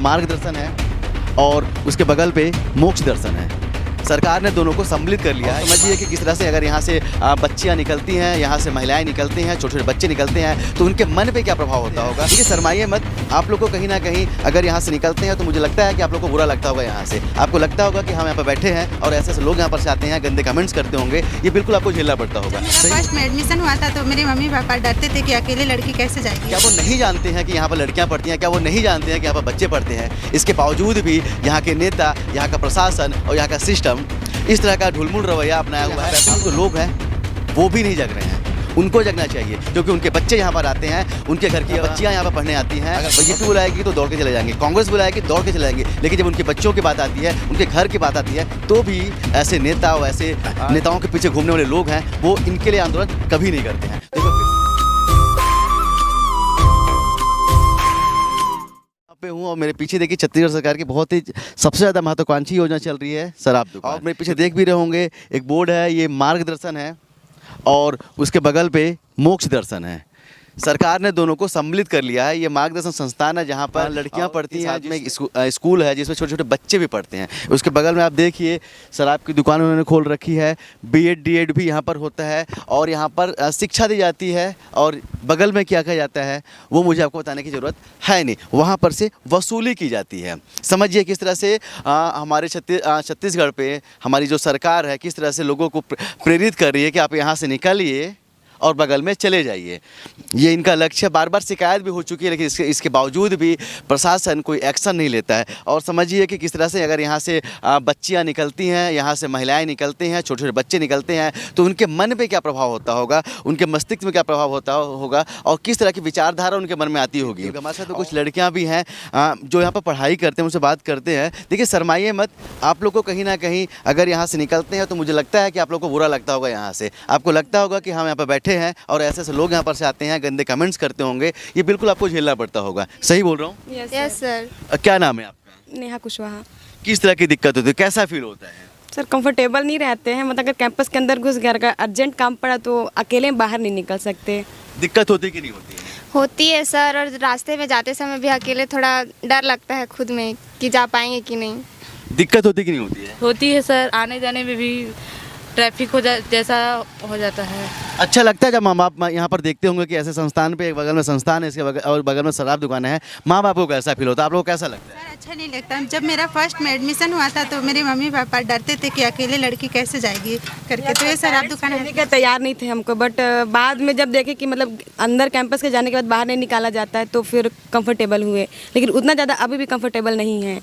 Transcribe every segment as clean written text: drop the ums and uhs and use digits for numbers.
मार्गदर्शन है और उसके बगल पे मोक्ष दर्शन है। सरकार ने दोनों को सम्मिलित कर लिया है। समझिए कि किस तरह से अगर यहाँ से बच्चियाँ निकलती हैं, यहाँ से महिलाएं निकलती हैं, छोटे छोटे बच्चे निकलते हैं, तो उनके मन पे क्या प्रभाव होता होगा। देखिए शर्माइए मत, आप लोग को कहीं ना कहीं अगर यहाँ से निकलते हैं तो मुझे लगता है कि आप लोग को बुरा लगता होगा। यहाँ से आपको लगता होगा कि हम यहाँ पर बैठे हैं और ऐसे लोग यहाँ पर से आते हैं, गंदे कमेंट्स करते होंगे, ये बिल्कुल आपको झेलना पड़ता होगा। फर्स्ट में एडमिशन हुआ था तो मेरे मम्मी पापा डरते थे कि अकेले लड़की कैसे जाएगी। क्या वो नहीं जानते हैं कि यहाँ पर लड़कियाँ पढ़ती हैं? क्या वो नहीं जानते हैं कि यहाँ पर बच्चे पढ़ते हैं? इसके बावजूद भी यहाँ के नेता, यहाँ का प्रशासन और यहाँ का सिस्टम इस तरह का ढुलमुल रवैया अपनाया हुआ है। जो लोग हैं वो भी नहीं जग रहे हैं, उनको जगना चाहिए, क्योंकि उनके बच्चे यहाँ पर आते हैं, उनके घर की बच्चियाँ यहाँ पर पढ़ने आती हैं। अगर बीजेपी बुलाएगी तो दौड़ के चले जाएंगे, कांग्रेस बुलाएगी दौड़ के चले जाएंगे, लेकिन जब उनके बच्चों की बात आती है, उनके घर की बात आती है, तो भी ऐसे नेता और ऐसे नेताओं के पीछे घूमने वाले लोग हैं, वो इनके लिए आंदोलन कभी नहीं करते हैं। पे हूँ और मेरे पीछे देखिए छत्तीसगढ़ सरकार की बहुत ही सबसे ज़्यादा महत्वाकांक्षी योजना चल रही है शराब दुकान। और मेरे पीछे देख भी रहे होंगे एक बोर्ड है, ये मार्गदर्शन है और उसके बगल पे मोक्ष दर्शन है। सरकार ने दोनों को सम्मिलित कर लिया है। ये मार्गदर्शन संस्थान है जहाँ पर लड़कियाँ पढ़ती हैं, जिसमें स्कूल है जिसमें छोटे छोटे बच्चे भी पढ़ते हैं। उसके बगल में आप देखिए शराब की दुकान उन्होंने खोल रखी है, बीएड डीएड भी यहाँ पर होता है और यहाँ पर शिक्षा दी जाती है। और बगल में क्या किया जाता है वो मुझे आपको बताने की ज़रूरत है नहीं, वहाँ पर से वसूली की जाती है। समझिए किस तरह से हमारे छत्तीसगढ़ पे हमारी जो सरकार है किस तरह से लोगों को प्रेरित कर रही है कि आप यहाँ से निकलिए और बगल में चले जाइए। ये इनका लक्ष्य, बार बार शिकायत भी हो चुकी है, लेकिन इसके बावजूद भी प्रशासन कोई एक्शन नहीं लेता है। और समझिए कि किस तरह से अगर यहाँ से बच्चियाँ निकलती हैं, यहाँ से महिलाएं निकलते हैं, छोटे छोटे बच्चे निकलते हैं, तो उनके मन पे क्या प्रभाव होता होगा, उनके मस्तिष्क में क्या प्रभाव होता होगा और किस तरह की विचारधारा उनके मन में आती होगी। हमारे साथ तो कुछ लड़कियाँ भी हैं जो यहाँ पर पढ़ाई करते हैं, उनसे बात करते हैं। देखिए शर्माइए मत, आप लोग को कहीं ना कहीं अगर यहाँ से निकलते हैं तो मुझे लगता है कि आप लोग को बुरा लगता होगा। यहाँ से आपको लगता होगा कि हम यहाँ पर बैठे हैं और ऐसे लोग यहाँ पर से आते हैं, गंदे कमेंट्स करते होंगे, ये बिल्कुल आपको झेलना पड़ता होगा। सही बोल रहा हूँ? Yes sir. क्या नाम है आपका? नेहा कुशवाहा। किस तरह की दिक्कत होती है, कैसा फील होता है? सर कंफर्टेबल नहीं रहते हैं, मतलब अगर कैंपस के अंदर घुस गया, अगर अर्जेंट काम पड़ा तो अकेले बाहर नहीं निकल सकते। दिक्कत होती कि नहीं होती है? होती है सर, और रास्ते में जाते समय भी अकेले थोड़ा डर लगता है खुद में कि जा पाएंगे कि नहीं। दिक्कत होती कि नहीं होती है? होती है सर, आने जाने में भी ट्रैफिक जैसा हो जाता है। अच्छा लगता है जब माँ बाप यहाँ पर देखते होंगे कि ऐसे संस्थान पे, एक बगल में संस्थान है, इसके बगल और बगल में शराब दुकान है, माँ बाप को कैसा फील होता है, आप लोग को कैसा लगता है? सर अच्छा नहीं लगता। जब मेरा फर्स्ट में एडमिशन हुआ था तो मेरे मम्मी पापा डरते थे कि अकेले लड़की कैसे जाएगी करके, तो ये शराब दुकान है के तैयार नहीं थे हमको, बट बाद में जब देखे कि मतलब अंदर कैंपस के जाने के बाद बाहर नहीं निकाला जाता है तो फिर कंफर्टेबल हुए, लेकिन उतना ज़्यादा अभी भी कंफर्टेबल नहीं है।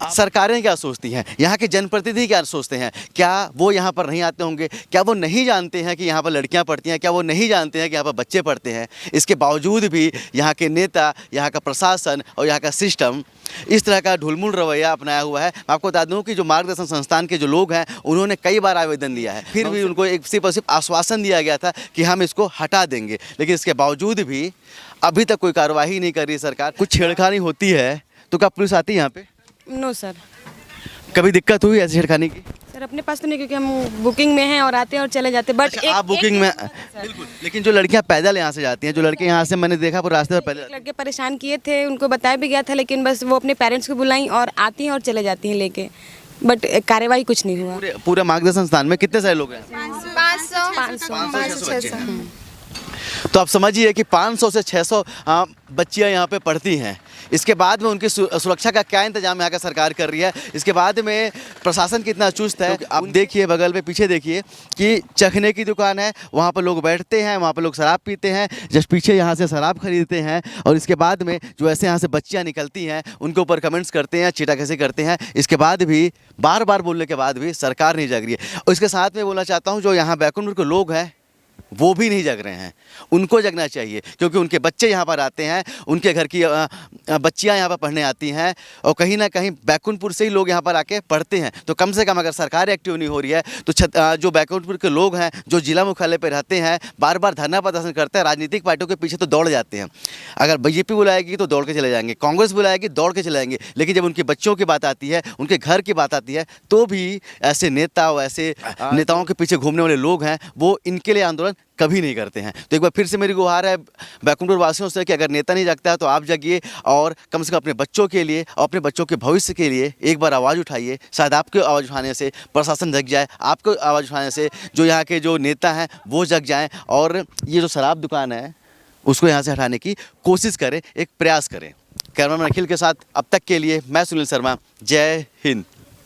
सरकारें क्या सोचती हैं, यहाँ के जनप्रतिनिधि क्या सोचते हैं? क्या वो यहाँ पर नहीं आते होंगे? क्या वो नहीं जानते हैं कि यहाँ पर लड़कियाँ पढ़ती हैं? क्या वो नहीं जानते हैं कि यहाँ पर बच्चे पढ़ते हैं? इसके बावजूद भी यहाँ के नेता, यहाँ का प्रशासन और यहाँ का सिस्टम इस तरह का ढुलमुल रवैया अपनाया हुआ है। मैं आपको बता दूं कि जो मार्गदर्शन संस्थान के जो लोग हैं उन्होंने कई बार आवेदन दिया है, फिर भी उनको एक सिर्फ और सिर्फ आश्वासन दिया गया था कि हम इसको हटा देंगे, लेकिन इसके बावजूद भी अभी तक कोई कार्रवाई नहीं कर रही सरकार। कुछ छेड़खानी होती है तो क्या पुलिस आती है यहाँ पे? No sir. कभी दिक्कत हुई ऐसे छेड़खानी की? सर अपने पास तो नहीं, क्योंकि हम बुकिंग में हैं और आते हैं और चले जाते हैं। बट अच्छा, आप बुकिंग में बिल्कुल, लेकिन जो लड़कियां पैदल यहाँ से जाती हैं, जो लड़के यहाँ से मैंने देखा पूरे रास्ते पर पैदल, लड़के परेशान किए थे, उनको बताया भी गया था, लेकिन बस वो अपने पेरेंट्स को बुलाई और आती हैं और चले जाती हैं लेके, बट कार्रवाई कुछ नहीं हुआ। पूरे मार्गदर्शन संस्थान में कितने सारे लोग हैं? 500 तो आप समझिए कि 500 से 600 बच्चियां यहाँ पे पढ़ती हैं। इसके बाद में उनकी सुरक्षा का क्या इंतजाम यहाँ का सरकार कर रही है? इसके बाद में प्रशासन कितना चुस्त है? आप देखिए बगल में, पीछे देखिए कि चखने की दुकान है, वहाँ पर लोग बैठते हैं, वहाँ पर लोग शराब पीते हैं, जस्ट पीछे यहाँ से शराब खरीदते हैं और इसके बाद में जो ऐसे यहाँ से बच्चियाँ निकलती हैं उनके ऊपर कमेंट्स करते हैं, चीटा कैसे करते हैं। इसके बाद भी बार बार बोलने के बाद भी सरकार नहीं जग रही है। और इसके साथ में बोलना चाहता हूँ जो यहाँ बैकुंठपुर के लोग हैं वो भी नहीं जग रहे हैं, उनको जगना चाहिए, क्योंकि उनके बच्चे यहाँ पर आते हैं, उनके घर की बच्चियाँ यहाँ पर पढ़ने आती हैं और कहीं ना कहीं बैकुंठपुर से ही लोग यहाँ पर आके पढ़ते हैं। तो कम से कम अगर सरकार एक्टिव नहीं हो रही है तो जो बैकुंठपुर के लोग हैं, जो जिला मुख्यालय पर रहते हैं, बार बार धरना प्रदर्शन करते हैं, राजनीतिक पार्टियों के पीछे तो दौड़ जाते हैं। अगर बीजेपी बुलाएगी तो दौड़ के चले जाएंगे, कांग्रेस बुलाएगी दौड़ के चले जाएंगे, लेकिन जब उनके बच्चों की बात आती है, उनके घर की बात आती है, तो भी ऐसे नेता और ऐसे नेताओं के पीछे घूमने वाले लोग हैं, वो इनके लिए आंदोलन पालन कभी नहीं करते हैं। तो एक बार फिर से मेरी गुहार है बैकुंठपुर वासियों से कि अगर नेता नहीं जगता है तो आप जगिए और कम से कम अपने बच्चों के लिए और अपने बच्चों के भविष्य के लिए एक बार आवाज़ उठाइए। शायद आपके आवाज़ उठाने से प्रशासन जग जाए, आपको आवाज़ उठाने से जो यहाँ के जो नेता हैं वो जग जाएँ और ये जो शराब दुकान है उसको यहाँ से हटाने की कोशिश करें, एक प्रयास करें। कैमरामैन अखिल के साथ अब तक के लिए मैं सुनील शर्मा, जय हिंद।